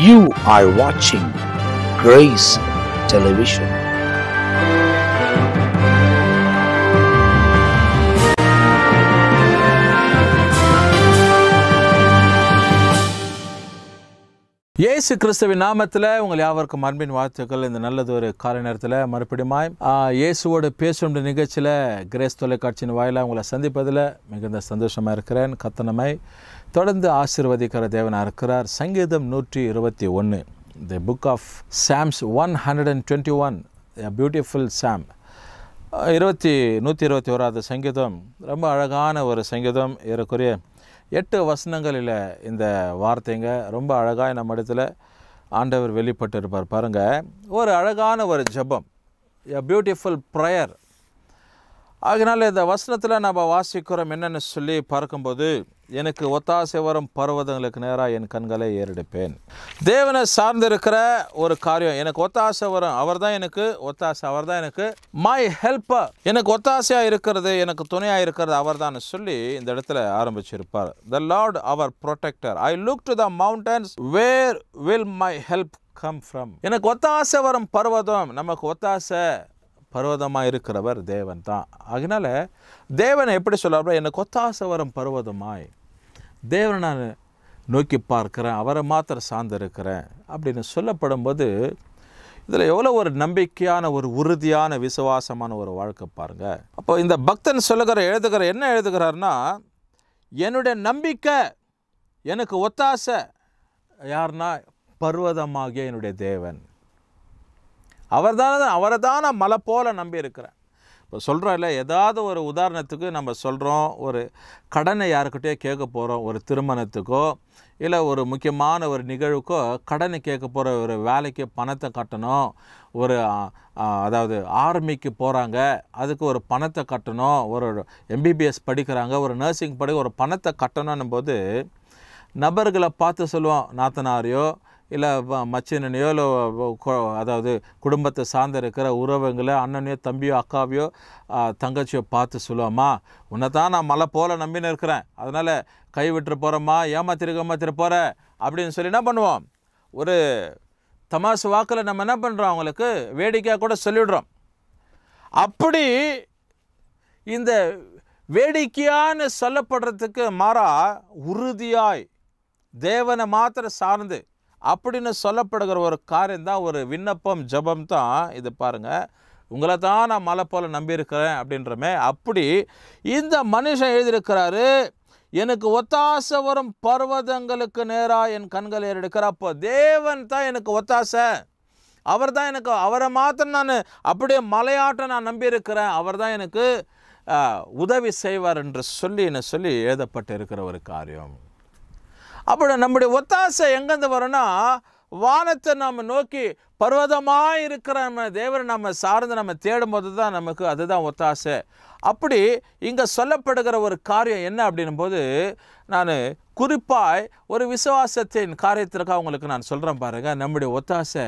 You are watching Grace Television. இயேசு கிறிஸ்துவின் நாமத்தில் உங்கள் யாவருக்கும் அன்பின் வாழ்த்துக்கள். இந்த நல்லது ஒரு காலை நேரத்தில் மறுபடியுமாய் இயேசுவோடு பேசும் நிகழ்ச்சியில் கிரேஸ் தொலைக்காட்சியின் வாயிலாக உங்களை சந்திப்பதில் மிகுந்த சந்தோஷமாக இருக்கிறேன். கத்தனமை தொடர்ந்து ஆசீர்வதிக்கிற தேவனாக இருக்கிறார். சங்கீதம் 121, the book of Psalms 121, beautiful psalm. 121வது சங்கீதம் ரொம்ப அழகான ஒரு சங்கீதம். ஏறக்குறைய 8 வசனங்களில் இந்த வார்த்தைங்க ரொம்ப அழகாக நம்ம இடத்துல ஆண்டவர் வெளிப்பட்டு இருப்பார். பாருங்கள், ஒரு அழகான ஒரு ஜெபம், எ பியூட்டிஃபுல் ப்ரேயர். அதனால் இந்த வசனத்தில் நம்ம வாசிக்கிறோம் என்னென்னு சொல்லி பார்க்கும்போது, எனக்கு ஒத்தாசை வரும் பர்வதங்களுக்கு நேராக என் கண்களை ஏறெடுப்பேன். தேவனை சார்ந்திருக்கிற ஒரு காரியம், எனக்கு ஒத்தாசை வரும், அவர் தான் எனக்கு ஒத்தாசை, அவர் தான் எனக்கு மை ஹெல்ப்பர், எனக்கு ஒத்தாசையாக இருக்கிறது, எனக்கு துணையாக இருக்கிறது அவர் தான் சொல்லி இந்த இடத்துல ஆரம்பிச்சிருப்பார். The Lord our protector, I look to the mountains, where will my help come from. எனக்கு ஒத்தாசை வரும் பர்வதம், நமக்கு ஒத்தாசை பர்வதமாக இருக்கிறவர் தேவன் தான். அதனால தேவனை எப்படி சொல்கிறார், எனக்கு ஒத்தாசை வரும் பர்வதமாய் தேவனை நான் நோக்கி பார்க்குறேன், அவரை மாத்திரம் சார்ந்திருக்கிறேன் அப்படின்னு சொல்லப்படும் போது, இதில் எவ்வளோ ஒரு நம்பிக்கையான ஒரு உறுதியான விசுவாசமான ஒரு வாழ்க்கை பாருங்கள். அப்போ இந்த பக்தன் என்ன எழுதுகிறார்னா, என்னுடைய நம்பிக்கை, எனக்கு ஒத்தாசை யாருன்னா பர்வதமாகிய என்னுடைய தேவன், அவரை தான் நான் மலை போல நம்பி இருக்கிறேன். இப்போ சொல்கிறோம் இல்லை, ஏதாவது ஒரு உதாரணத்துக்கு நம்ம சொல்கிறோம், ஒரு கடனை யாருக்கிட்டே கேட்க போகிறோம், ஒரு திருமணத்துக்கோ இல்லை ஒரு முக்கியமான ஒரு நிகழ்வுக்கோ கடனை கேட்க போகிற, ஒரு வேலைக்கு பணத்தை கட்டணும், அதாவது ஆர்மிக்கு போகிறாங்க அதுக்கு ஒரு பணத்தை கட்டணும், ஒரு MBBS படிக்கிறாங்க, ஒரு நர்சிங் ஒரு பணத்தை கட்டணும் போது நபர்களை பார்த்து சொல்லுவோம், நாத்தனாரையோ இல்லை மச்சினையோ இல்லை அதாவது குடும்பத்தை சார்ந்து இருக்கிற உறவுங்களை, அண்ணனையோ தம்பியோ அக்காவையோ தங்கச்சியோ பார்த்து சொல்லுவோம்மா, உன்னை தான் நான் மலை போல் நம்பின்னு இருக்கிறேன், அதனால் கை விட்டுட்டு போகிறேம்மா, ஏமாத்திர போகிற அப்படின்னு சொல்லி என்ன பண்ணுவோம், ஒரு தமாசு வாக்கில் நம்ம என்ன பண்ணுறோம், அவங்களுக்கு வேடிக்கையாக கூட சொல்லிவிடுறோம். அப்படி இந்த வேடிக்கையான்னு சொல்லப்படுறதுக்கு மாறா உறுதியாய் தேவனை மாத்திரம் சார்ந்து அப்படின்னு சொல்லப்படுகிற ஒரு காரியம் தான், ஒரு விண்ணப்பம், ஜபம் தான் இது. பாருங்கள், உங்களை தான் நான் மலை போல் நம்பியிருக்கிறேன் அப்படின்றமே. அப்படி இந்த மனுஷன் எழுதியிருக்கிறாரு, எனக்கு ஒத்தாசை வரும் பர்வதங்களுக்கு நேராக என் கண்களை ஏறெடுக்கிறார். அப்போ தேவன் தான் எனக்கு ஒத்தாசை, அவர் தான் எனக்கு, அவரை மாத்திரம் நான் அப்படியே மலையாட்டம் நான் நம்பியிருக்கிறேன், அவர் தான் எனக்கு உதவி செய்வார் என்று சொல்லி எழுதப்பட்டு இருக்கிற ஒரு காரியம். அப்படி நம்முடைய ஒத்தாசை எங்கேருந்து வரும்னா, வானத்தை நம்ம நோக்கி பர்வதமாக இருக்கிற நம்ம தேவரை நம்ம சார்ந்து நம்ம தேடும் போது தான் நமக்கு அதுதான் ஒத்தாசை. அப்படி இங்கே சொல்லப்படுகிற ஒரு காரியம் என்ன அப்படின்னும் போது, நான் குறிப்பாய் ஒரு விசுவாசத்தின் காரியத்திற்காக உங்களுக்கு நான் சொல்கிறேன் பாருங்கள். நம்முடைய ஒத்தாசை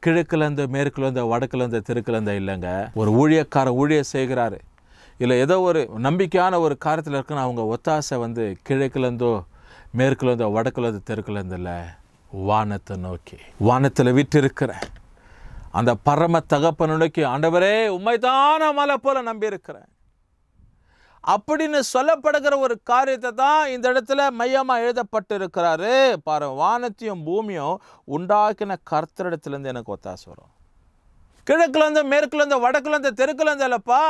கிழக்குலேருந்து மேற்குலேருந்து வடக்குலேருந்து தெற்குலேருந்து இல்லைங்க. ஒரு ஊழியம் செய்கிறாரு, இல்லை ஏதோ ஒரு நம்பிக்கையான ஒரு காரியத்தில் இருக்குன்னு அவங்க ஒத்தாசை கிழக்குலேருந்தோ மேற்குலேருந்தோ வடக்குலேருந்து தெற்குலேருந்து இல்லை, வானத்தை நோக்கி, வானத்தில் விட்டு இருக்கிற அந்த பரம தகப்பனை நோக்கி, ஆண்டவரே உம்மைதான மலை போல நம்பி இருக்கிறேன் அப்படின்னு சொல்லப்படுகிற ஒரு காரியத்தை தான் இந்த இடத்துல மையமாக எழுதப்பட்டு இருக்கிறாரு. பாருங்க, வானத்தையும் பூமியும் உண்டாக்கின கர்த்தரிடத்துலேருந்து எனக்கு ஒத்தாசை வரும். கிழக்குலேருந்து மேற்குலேருந்து வடக்குலேருந்து தெற்குலேருந்து இல்லைப்பா,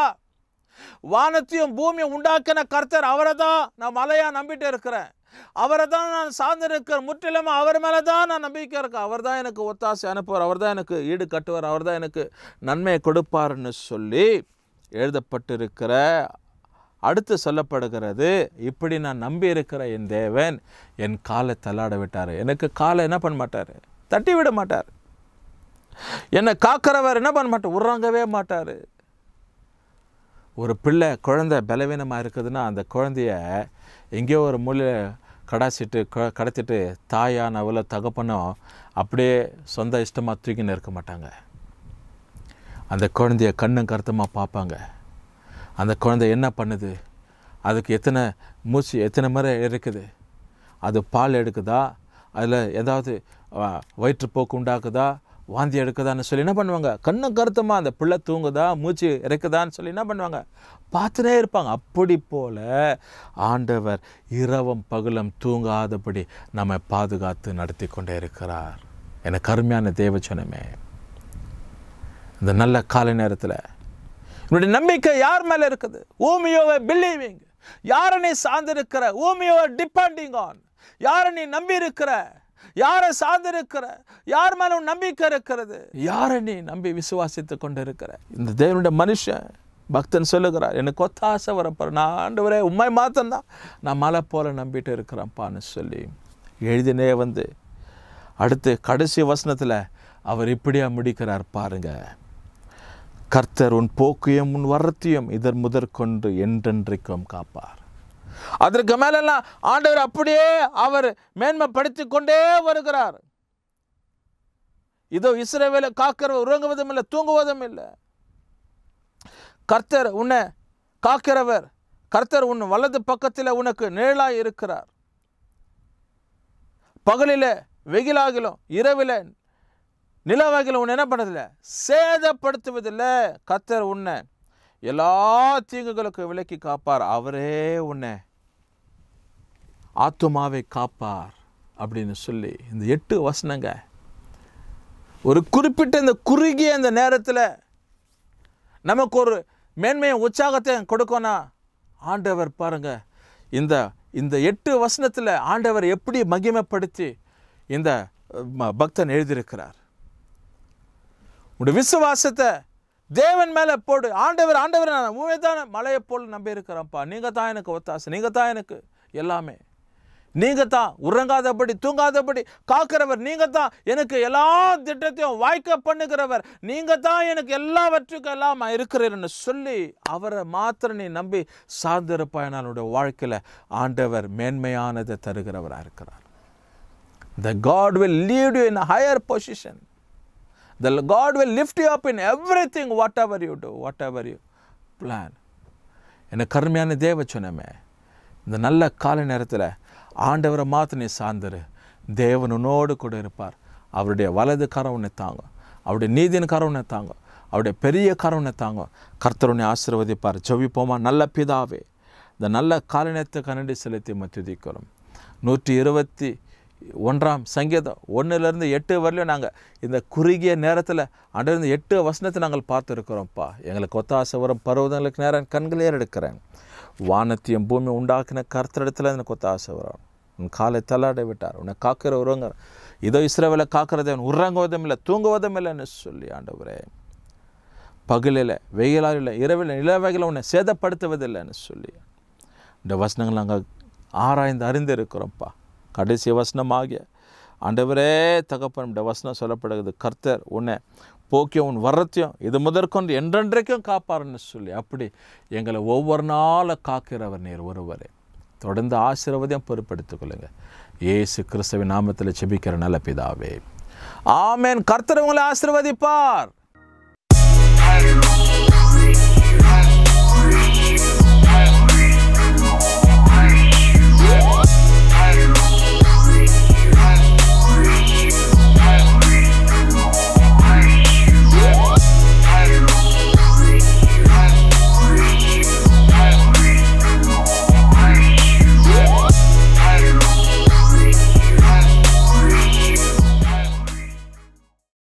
வானத்தையும் பூமியும் உண்டாக்கின கர்த்தர், அவரை தான் நான் மலையாக நம்பிட்டு இருக்கிறேன், அவரை தான் நான் சார்ந்திருக்கிறேன், முற்றிலும் அவர் மேலே தான் நான் நம்பிக்கை இருக்கேன், அவர் தான் எனக்கு ஒத்தாசை அனுப்புவார், அவர் தான் எனக்கு ஈடு கட்டுவார், அவர் தான் எனக்கு நன்மையை கொடுப்பார்னு சொல்லி எழுதப்பட்டிருக்கிற. அடுத்து சொல்லப்படுகிறது, இப்படி நான் நம்பி இருக்கிற என் தேவன் என் காலை தள்ளாட விட்டார். எனக்கு காலை என்ன பண்ண மாட்டார், தட்டி விட மாட்டார். என்னை காக்கிறவர் என்ன பண்ண மாட்டார், உறங்கவே மாட்டார். ஒரு குழந்தை பலவீனமாக இருக்குதுன்னா அந்த குழந்தைய எங்கேயோ ஒரு மூலையில் கடத்திட்டு தாயானவளோ தகப்பனோ அப்படியே சொந்த இஷ்டமாக தூக்கின்னு இருக்க மாட்டாங்க. அந்த குழந்தைய கண்ணும் கருத்துமாக பார்ப்பாங்க. அந்த குழந்தை என்ன பண்ணுது, அதுக்கு எத்தனை முறை இருக்குது, அது பால் எடுக்குதா, அதில் ஏதாவது வயிற்றுப்போக்கு உண்டாக்குதா, வாந்தி எடுக்குதான்னு சொல்லி என்ன பண்ணுவாங்க? கண்ணு கருத்தமாக அந்த பிள்ளை தூங்குதா, மூச்சு இறைக்குதான்னு சொல்லி என்ன பண்ணுவாங்க? பார்த்துட்டே இருப்பாங்க. அப்படி போல் ஆண்டவர் இரவும் பகலும் தூங்காதபடி நம்மை பாதுகாத்து நடத்தி கொண்டே இருக்கிறார். எனக்கு அருமையான தேவச்சனமே, இந்த நல்ல காலை நேரத்தில் என்னுடைய நம்பிக்கை யார் மேலே இருக்குது? whom you are believing. யாரை நீ சார்ந்திருக்கிற? whom you are depending on. யாரை நீ நம்பி இருக்கிற? யாரை சார்ந்திருக்கிற? யார் மேலே உன் நம்பிக்கை இருக்கிறது? யாரை நீ நம்பி விசுவாசித்து கொண்டு இருக்கிற? இந்த தேவனுடைய மனுஷன் பக்தன் சொல்லுகிறார், எனக்கு ஒத்தாசை வரப்போற, நான் ஆண்டவரே உண்மை மாத்தந்தான் நான் மலை போல நம்பிட்டு இருக்கிறேன்ப்பான்னு சொல்லி எழுதினே வந்து அடுத்து கடைசி வசனத்தில் அவர் இப்படியா முடிக்கிறார் பாருங்க. கர்த்தர் உன் போக்கையும் உன் வரத்தையும் இதர் முதற்கொண்டு என்றென்றைக்கும் காப்பார். அதற்கு மேலெல்லாம் ஆண்டவர் அப்படியே அவர் மேன்மைப்படுத்தி கொண்டே வருகிறார். இதோ இஸ்ரவேலை காக்கிறவர் உறங்குவதும் இல்லை, தூங்குவதும் இல்லை. கர்த்தர் உன்னை காக்கிறவர், கர்த்தர் உன் வலது பக்கத்தில் உனக்கு நிழலாய் இருக்கிறார். பகலில் வெயிலாகிலும் இரவில் நிலவாகிலும் உன்னை என்ன பண்ணதில்லை, சேதப்படுத்துவதில்லை. கர்த்தர் உன்னை எல்லா தீங்குகளுக்கு விலக்கி காப்பார். அவரே உன்னை ஆத்துமாவை காப்பார் அப்படின்னு சொல்லி இந்த 8 வசனங்க ஒரு குறிப்பிட்ட இந்த குறுகிய இந்த நேரத்தில் நமக்கு ஒரு மேன்மையை உற்சாகத்தை கொடுக்கணும். ஆண்டவர் பாருங்க, இந்த 8 வசனத்தில் ஆண்டவர் எப்படி மகிமைப்படுத்தி இந்த பக்தன் எழுதியிருக்கிறார். உடைய விசுவாசத்தை தேவன் மேலே போடு. ஆண்டவர் நான் உண்மை தான் மலையை போல் நம்பி இருக்கிறேன்ப்பா, நீங்கள் தான் எனக்கு ஒத்தாசை, நீங்கள் தான் எனக்கு எல்லாமே, நீங்கள் தான் உறங்காதபடி தூங்காதபடி காக்கிறவர், நீங்கள் தான் எனக்கு எல்லா திட்டத்தையும் வாய்க்க பண்ணுகிறவர், நீங்கள் தான் எனக்கு எல்லாவற்றுக்கும் எல்லாம் இருக்கிறீர்னு சொல்லி அவரை மாத்திரம் நீ நம்பி சார்ந்திருப்பாய். என்னுடைய வாழ்க்கையில் ஆண்டவர் மேன்மையானதை தருகிறவராக இருக்கிறார். The God will lead you in a higher position. The God will lift you up in everything, whatever you do, whatever you plan. என்ன கருமையான தேவச்சனமே, இந்த நல்ல காலை நேரத்தில் ஆண்டவரை மாற்ற நீ சார்ந்துரு. தேவன் உன்னோடு கூட இருப்பார். அவருடைய வலது கரம் உன்னை தாங்கும், அவருடைய நீதியின் கரம் உன்னை தாங்கும், அவருடைய பெரிய கரம் உன்னை தாங்கும். கர்த்தர் உன்னை ஆசீர்வதிப்பார். ஜெபிப்போமா? நல்ல பிதாவே, இந்த நல்ல காலை நேரத்தை கனடி செலுத்தி துதிக்கிறோம். 121 சங்கீதம் 1-8 வரலையும் நாங்கள் இந்த குறுகிய நேரத்தில் ஆண்டவர் 8 வசனத்தை நாங்கள் பார்த்துருக்கிறோம்ப்பா. எங்களுக்கு ஒத்தாசை வரும் பருவதங்களுக்கு நேரம் கண்களே எடுக்கிறேன். வானத்தையும் பூமி உண்டாக்கின கர்த்தரிடத்தில் எனக்கு ஒத்தாசை வரும். உன் காலை தள்ளாட விட்டார், உன்னை காக்கிற உறங்க. இதோ இஸ்ரவேலை காக்கிறதே உறங்குவதும் இல்லை தூங்குவதும் இல்லைன்னு சொல்லி ஆண்டவரே, பகலில் வெயிலாவில் இரவில் நிலவையில் உன்னை சேதப்படுத்துவதில்லைன்னு சொல்லி இந்த வசனங்கள் நாங்கள் ஆராய்ந்து அறிந்து இருக்கிறோம்ப்பா. கடைசி வசனமாகிய ஆண்டவரே தகப்பன் இந்த வசனம் சொல்லப்படுகிறது, கர்த்தர் உன்னை போக்கியும் உன் வரத்தையும் இது முதற்கொண்டு என்றென்றைக்கும் காப்பாருன்னு சொல்லி அப்படி எங்களை ஒவ்வொரு நாளும் காக்கிறவர் நீர் ஒருவரே. தொடர்ந்து ஆசீர்வாதம் பொறுப்பெடுத்துக் கொள்ளுங்க. இயேசு கிறிஸ்துவின் நாமத்தில் ஜெபிக்கிற நல்ல பிதாவே, ஆமென். கர்த்தர் உங்களை ஆசீர்வதிப்பார்.